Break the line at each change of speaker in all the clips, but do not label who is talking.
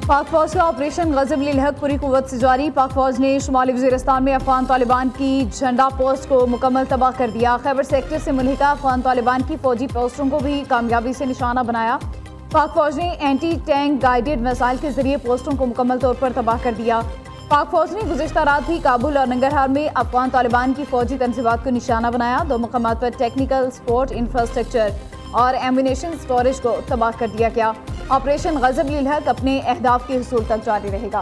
पाक फौज का ऑपरेशन गज़ब-उल हक पूरी कुव्वत से जारी। पाक फौज ने शुमाली वज़ीरिस्तान में अफगान तालिबान की झंडा पोस्ट को मुकम्मल तबाह कर दिया। खैबर सेक्टर से मुल्हिका अफगान तालिबान की फौजी पोस्टों को भी कामयाबी से निशाना बनाया। पाक फौज ने एंटी टैंक गाइडेड मिसाइल के जरिए पोस्टों को मुकम्मल तौर पर तबाह कर दिया। पाक फौज ने गुज़िश्ता रात भी काबुल और नंगरहार में अफगान तालिबान की फौजी तंसीबात को निशाना बनाया। 2 मकामात पर टेक्निकल सपोर्ट इंफ्रास्ट्रक्चर और एम्यूनेशन स्टोरेज को तबाह कर दिया गया। ऑपरेशन गज़ब-उल हक अपने अहदाफ के हुसूल तक जारी रहेगा।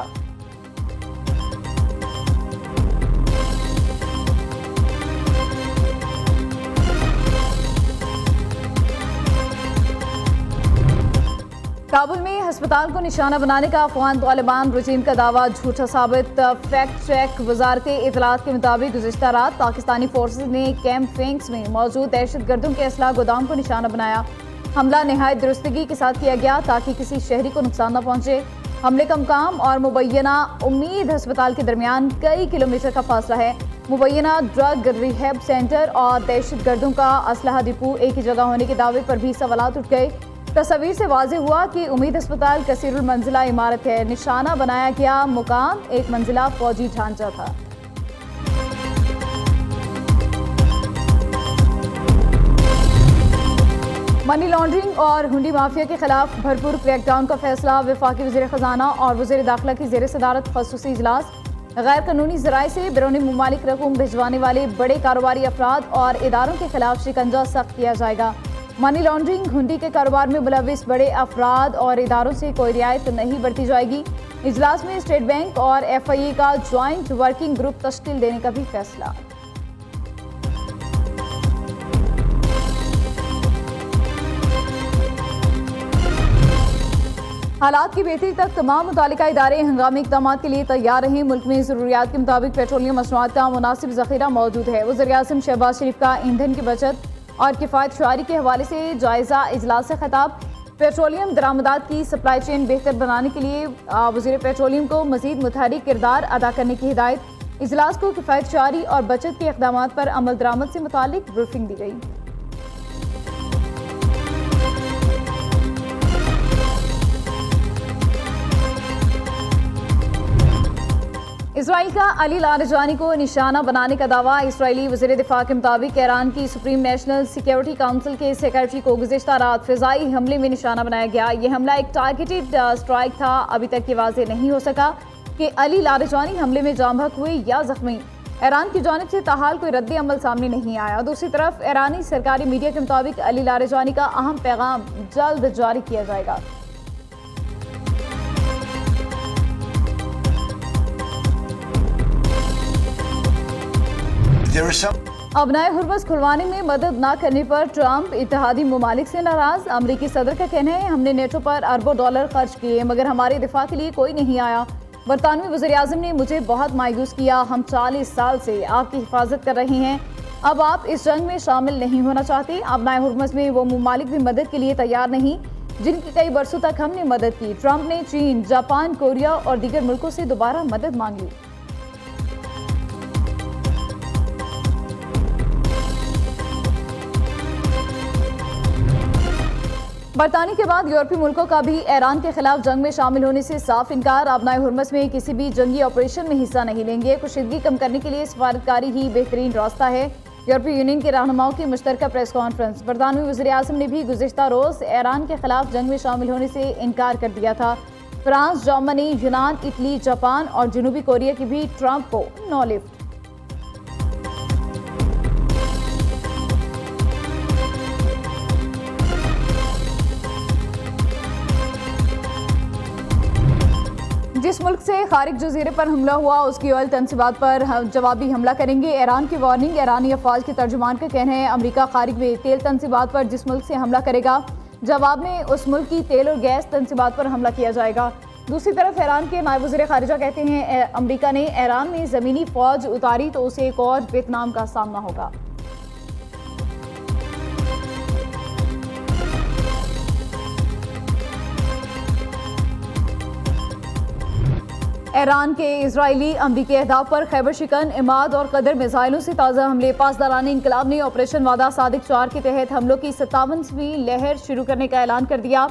काबुल में हस्पताल को निशाना बनाने का अफगान तालिबान रजीम का दावा झूठा साबित। फैक्ट चेक वजारत इतलात के मुताबिक गुज़िश्ता रात पाकिस्तानी फोर्सेज ने कैंप फेंक्स में मौजूद दहशतगर्दों के असला गोदाम को निशाना बनाया। हमला नहायत दुरुस्तगी के साथ किया गया ताकि किसी शहरी को नुकसान न पहुंचे। हमले का मुकाम और मुबैना उम्मीद हस्पताल के दरमियान कई किलोमीटर का फासला है। मुबैना ड्रग रिहैब सेंटर और दहशतगर्दों का असलहा डिपो एक ही जगह होने के दावे पर भी सवालात उठ गए। तस्वीर से वाज़ेह हुआ कि उम्मीद अस्पताल कसीरुल मंजिला इमारत है। निशाना बनाया गया मुकाम एक मंजिला फौजी ढांचा था। मनी लॉन्ड्रिंग और हुंडी माफिया के खिलाफ भरपूर क्रैकडाउन का फैसला। वफाकी वज़ीर ख़जाना और वज़ीर दाखिला की ज़ेर सदारत ख़ुसूसी इजलास। गैर कानूनी ज़राए से बैरूनी मुमालिक रकूम भिजवाने वाले बड़े कारोबारी अफराद और इदारों के खिलाफ शिकंजा सख्त किया जाएगा। मनी लॉन्ड्रिंग हुंडी के कारोबार में मुलविस बड़े अफराद और इदारों से कोई रियायत नहीं बरती जाएगी। इजलास में स्टेट बैंक और FIA का ज्वाइंट वर्किंग ग्रुप तश्कील देने का भी फैसला। हालात की बेहतरी तक तमाम मुतालिका इदारे हंगामी इक़दाम के लिए तैयार रहें। मुल्क में ज़रूरियात के मुताबिक पेट्रोलियम मसनूआत का मुनासिब ज़ख़ीरा मौजूद है। वज़ीर-ए-आज़म शहबाज शरीफ का ईंधन की बचत और किफ़ायत शुआरी के हवाले से जायज़ा इजलास से खिताब। पेट्रोलियम दरामदात की सप्लाई चेन बेहतर बनाने के लिए वज़ीर पेट्रोलियम को मज़ीद मुतहरिक किरदार अदा करने की हिदायत। इजलास को किफ़ायत शुआरी और बचत के इक़दामात पर अमल दरामद से मुतालिक ब्रीफिंग दी गई। इसराइल का अली लारिजानी को निशाना बनाने का दावा। इसराइली वज़ीर दिफा के मुताबिक ईरान की सुप्रीम नेशनल सिक्योरिटी काउंसिल के सेक्रेटरी को गुज़िश्ता रात फ़िज़ाई हमले में निशाना बनाया गया। यह हमला एक टारगेटेड स्ट्राइक था। अभी तक ये वाज़ेह नहीं हो सका कि अली लारिजानी हमले में जाम बहक हुए या ज़ख्मी। ईरान की जानिब से ताहाल कोई रद्द अमल सामने नहीं आया। दूसरी तरफ ईरानी सरकारी मीडिया के मुताबिक अली लारिजानी का अहम पैगाम जल्द जारी किया जाएगा। अबनाए हुर्मज़ खुलवाने में मदद न करने पर ट्रंप इत्तेहादी ममालिक से नाराज। अमरीकी सदर का कहना है हमने नेटो पर अरबों डॉलर खर्च किए मगर हमारे दिफा के लिए कोई नहीं आया। बरतानवी वज़ीर-ए-आज़म ने मुझे बहुत मायूस किया। हम 40 साल से आपकी हिफाजत कर रहे हैं, अब आप इस जंग में शामिल नहीं होना चाहते। अबनाए हुर्मज़ में वो ममालिक भी मदद के लिए तैयार नहीं जिनकी कई बरसों तक हमने मदद की। ट्रंप ने चीन, जापान, कोरिया और दीगर मुल्कों से दोबारा मदद मांग ली। बरतानी के बाद यूरोपीय मुल्कों का भी ईरान के खिलाफ जंग में शामिल होने से साफ इनकार। अबनाए हुर्मज़ में किसी भी जंगी ऑपरेशन में हिस्सा नहीं लेंगे। कुशीदगी कम करने के लिए सफारतकारी ही बेहतरीन रास्ता है। यूरोपीय यूनियन के रहनुमाओं की मुश्तरका प्रेस कॉन्फ्रेंस। बरतानवी वज़ीर-ए-आज़म ने भी गुज़िश्ता रोज़ ईरान के खिलाफ जंग में शामिल होने से इनकार कर दिया था। फ्रांस, जर्मनी, यूनान, इटली, जापान और जनूबी कोरिया की भी ट्रंप को नो लिफ्ट। जिस मुल्क से खारिज जजीरे पर हमला हुआ उसकी ऑयल तंसीबात पर जवाबी हमला करेंगे। ईरान की वार्निंग। ईरानी अफवाज के तर्जुमान का कहना है अमरीका खारिज में तेल तंसीबात पर जिस मुल्क से हमला करेगा जवाब में उस मुल्क की तेल और गैस तंसीबात पर हमला किया जाएगा। दूसरी तरफ ईरान के नायब वज़ीर ख़ारिजा कहते हैं अमरीका ने ईरान में ज़मीनी फ़ौज उतारी तो उसे एक और वियतनाम का सामना होगा। ईरान के इजरायली अमरीकी अहदाफ पर खैबर शिकन, इमाद और कदर मिसाइलों से ताज़ा हमले। पासदारान इंकलाब ने ऑपरेशन वादा सादिक 4 के तहत हमलों की 57वीं लहर शुरू करने का ऐलान कर दिया।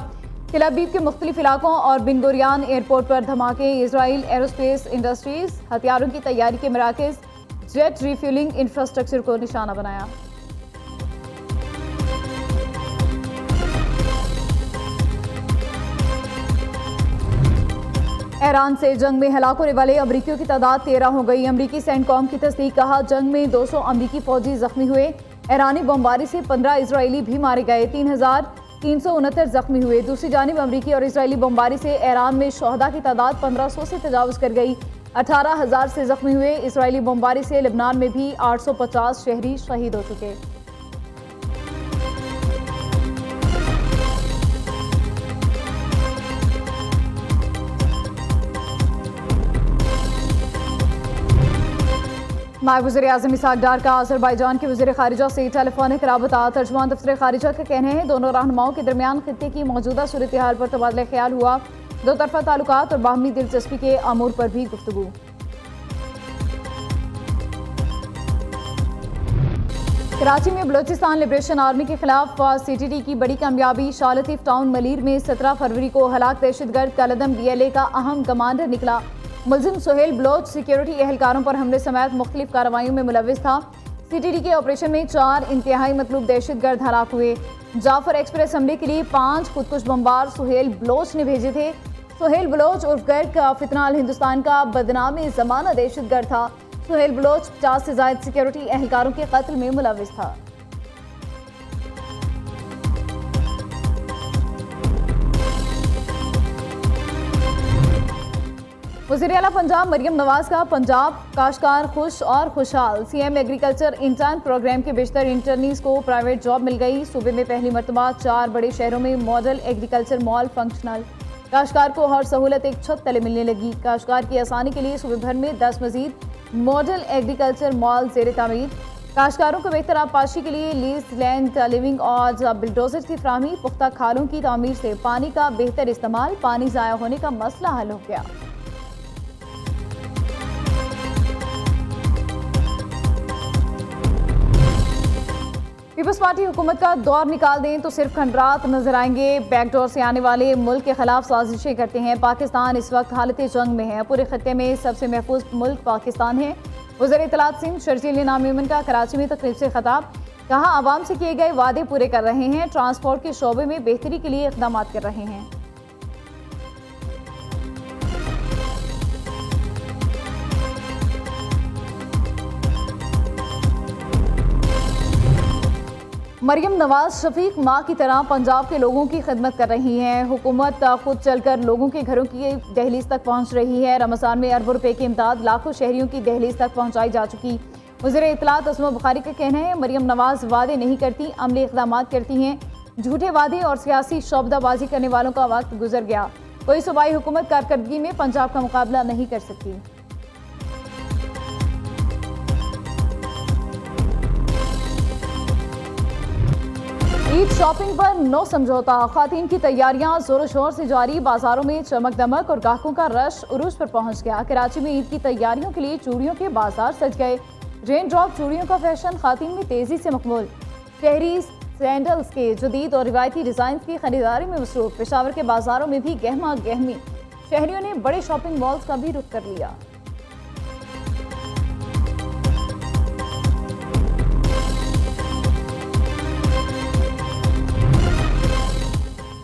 तेल अवीव के मुख्तलिफ इलाकों और बिन गुरियान एयरपोर्ट पर धमाके, इसराइल एरोस्पेस इंडस्ट्रीज हथियारों की तैयारी के मराकज़, जेट रिफ्यूलिंग इंफ्रास्ट्रक्चर को निशाना बनाया। ईरान से जंग में हलाक होने वाले अमरीकियों की तादाद 13 हो गई। अमरीकी सेंटकॉम की तस्दीक, कहा जंग में 200 अमरीकी फौजी जख्मी हुए। ईरानी बमबारी से 15 इसराइली भी मारे गए, 3,369 जख्मी हुए। दूसरी जानिब अमरीकी और इसराइली बमबारी से ईरान में शहदा की तादाद 1500 से तजावज़ कर गई, 18,000 से जख्मी हुए। इसराइली बमबारी से लेबनान में भी 850 शहरी शहीद हो चुके। नायब वज़ीर-ए-आज़म इसहाक डार का अज़रबैजान के वज़ीर ख़ारिजा से टेलीफोनिक राबता। तर्जुमान दफ्तर ख़ारिजा का कहना है दोनों रहनुमाओं के दरमियान खित्ते की मौजूदा सूरत हाल पर तबादला ख्याल हुआ। दो तरफ़ा ताल्लुकात और बाहमी दिलचस्पी के अमूर पर भी गुफ्तगू। कराची में बलोचिस्तान लिबरेशन आर्मी के खिलाफ CTT की बड़ी कामयाबी। शाह लतीफ़ टाउन मलीर में 17 फरवरी को हलाक दहशतगर्द कलदम DLA का अहम कमांडर निकला। मुलजिम सुहेल बलोच सिक्योरिटी एहलकारों पर हमले समेत मुख्तलिफ कार्रवाइयों में मुलव्विस था। CTT के ऑपरेशन में 4 इंतहाई मतलूब दहशतगर्द हलाक हुए। जाफर एक्सप्रेस हमले के लिए 5 खुदकुश बमबार सुहेल बलोच ने भेजे थे। सुहेल बलोच उर्फ गर्क फितना अल हिंदुस्तान का बदनामी ज़माना दहशतगर्द था। सुहेल बलोच 50 से ज़ायद सिक्योरिटी एहलकारों के कत्ल में मुलव्विस था। वज़ीर आला पंजाब मरियम नवाज का पंजाब काश्तकार खुश और खुशहाल। CM एग्रीकल्चर इंटर्न प्रोग्राम के बेशतर इंटर्नीज को प्राइवेट जॉब मिल गई। सूबे में पहली मरतबा 4 बड़े शहरों में मॉडल एग्रीकल्चर मॉल फंक्शनल। काश्तकार को हर सहूलत एक छत तले मिलने लगी। काश्तकार की आसानी के लिए सूबे भर में 10 मजीद मॉडल एग्रीकल्चर मॉल ज़ेर तामीर। काश्तकारों को बेहतर आबपाशी के लिए लीज लैंड लिविंग और बिल्डोजर की फराहमी। पुख्ता खालों की तामीर से पानी का बेहतर इस्तेमाल, पानी ज़ाया होने का मसला हल हो गया। पीपल्स पार्टी हुकूमत का दौर निकाल दें तो सिर्फ खंडरात नजर आएंगे। बैकडोर से आने वाले मुल्क के खिलाफ साजिशें करते हैं। पाकिस्तान इस वक्त हालत जंग में है। पूरे खत्ते में सबसे महफूज मुल्क पाकिस्तान है। वज़ीर इत्तलात सिंध शर्जील इनाम मेमन का कराची में तकरीब से खिताब, कहा आवाम से किए गए वादे पूरे कर रहे हैं। ट्रांसपोर्ट के शोबे में बेहतरी के लिए इक़दाम कर रहे हैं। मरियम नवाज शफीक माँ की तरह पंजाब के लोगों की खिदमत कर रही हैं। हुकूमत खुद चलकर लोगों के घरों की दहलीज तक पहुँच रही है। रमज़ान में अरबों रुपए की इमदाद लाखों शहरियों की दहलीज तक पहुँचाई जा चुकी। वज़ीर इत्तलात अस्मा बुखारी का कहना है मरियम नवाज वादे नहीं करती, अमली इक़दाम करती हैं। झूठे वादे और सियासी शोबदाबाजी करने वालों का वक्त गुजर गया। कोई सूबाई हुकूमत कारकर्दगी में पंजाब का मुकाबला नहीं कर सकती। ईद शॉपिंग पर नो समझौता। ख़वातीन की तैयारियां जोरों शोर से जारी। बाजारों में चमक दमक और ग्राहकों का रश उरूज पर पहुंच गया। कराची में ईद की तैयारियों के लिए चूड़ियों के बाजार सज गए। रेन ड्रॉप चूड़ियों का फैशन ख़वातीन में तेजी से मकबूल। शहरी सैंडल्स के जदीद और रिवायती डिज़ाइन की खरीदारी में मसरूफ। पेशावर के बाजारों में भी गहमा गहमी। शहरियों ने बड़े शॉपिंग मॉल्स का भी रुख कर लिया।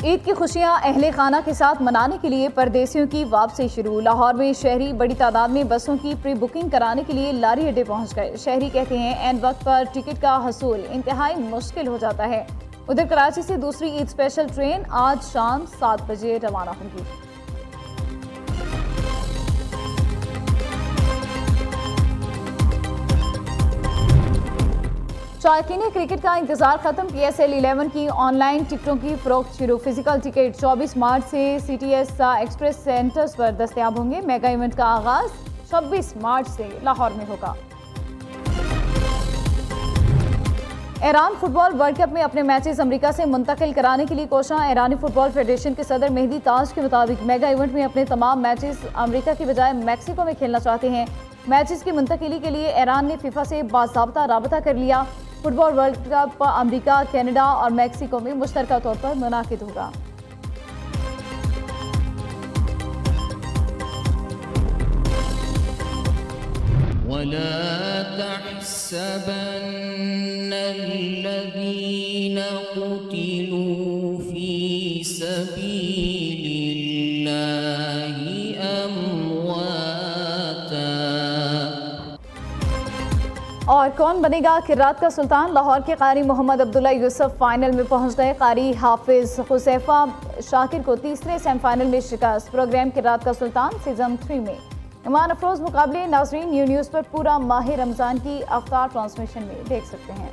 ईद की खुशियां अहले खाना के साथ मनाने के लिए परदेसियों की वापसी शुरू। लाहौर में शहरी बड़ी तादाद में बसों की प्री बुकिंग कराने के लिए लारी अड्डे पहुंच गए। शहरी कहते हैं एन वक्त पर टिकट का हसूल इंतहाई मुश्किल हो जाता है। उधर कराची से दूसरी ईद स्पेशल ट्रेन आज शाम 7 बजे रवाना होगी। शायकीन क्रिकेट का इंतजार खत्म। PSL 11 की ऑनलाइन टिकटों की फरोख्त शुरू। फिजिकल टिकट 24 मार्च से CTS एक्सप्रेस सेंटर्स पर दस्तयाब होंगे। मेगा इवेंट का आगाज 26 मार्च से लाहौर में होगा। ईरान फुटबॉल वर्ल्ड कप में अपने मैचेस अमेरिका से मुंतकिल कराने के लिए कोशिश। ईरानी फुटबॉल फेडरेशन के सदर मेहदी ताज के मुताबिक मेगा इवेंट में अपने तमाम मैचेस अमेरिका की बजाय मैक्सिको में खेलना चाहते हैं। मैचेस की मुंतकिली के लिए ईरान ने फीफा से बाज़ाब्ता राबता कर लिया। Football world cup America, Canada और मैक्सिको में मुश्तरका तौर पर मुनाकिद होगा।
वला तहसबन्न अल्लज़ीना क़ुतिलू फ़ी सबीलिल्लाहि अमवाता।
और कौन बनेगा किरात का सुल्तान? लाहौर के कारी मोहम्मद अब्दुल्ला यूसुफ फाइनल में पहुंच गए। कारी हाफिज हुसैफा शाकिर को तीसरे सेमीफाइनल में शिकस्त। प्रोग्राम किरात का सुल्तान सीजन 3 में ईमान अफरोज मुकाबले नाजरीन न्यू न्यूज़ पर पूरा माह रमज़ान की अफ्तार ट्रांसमिशन में देख सकते हैं।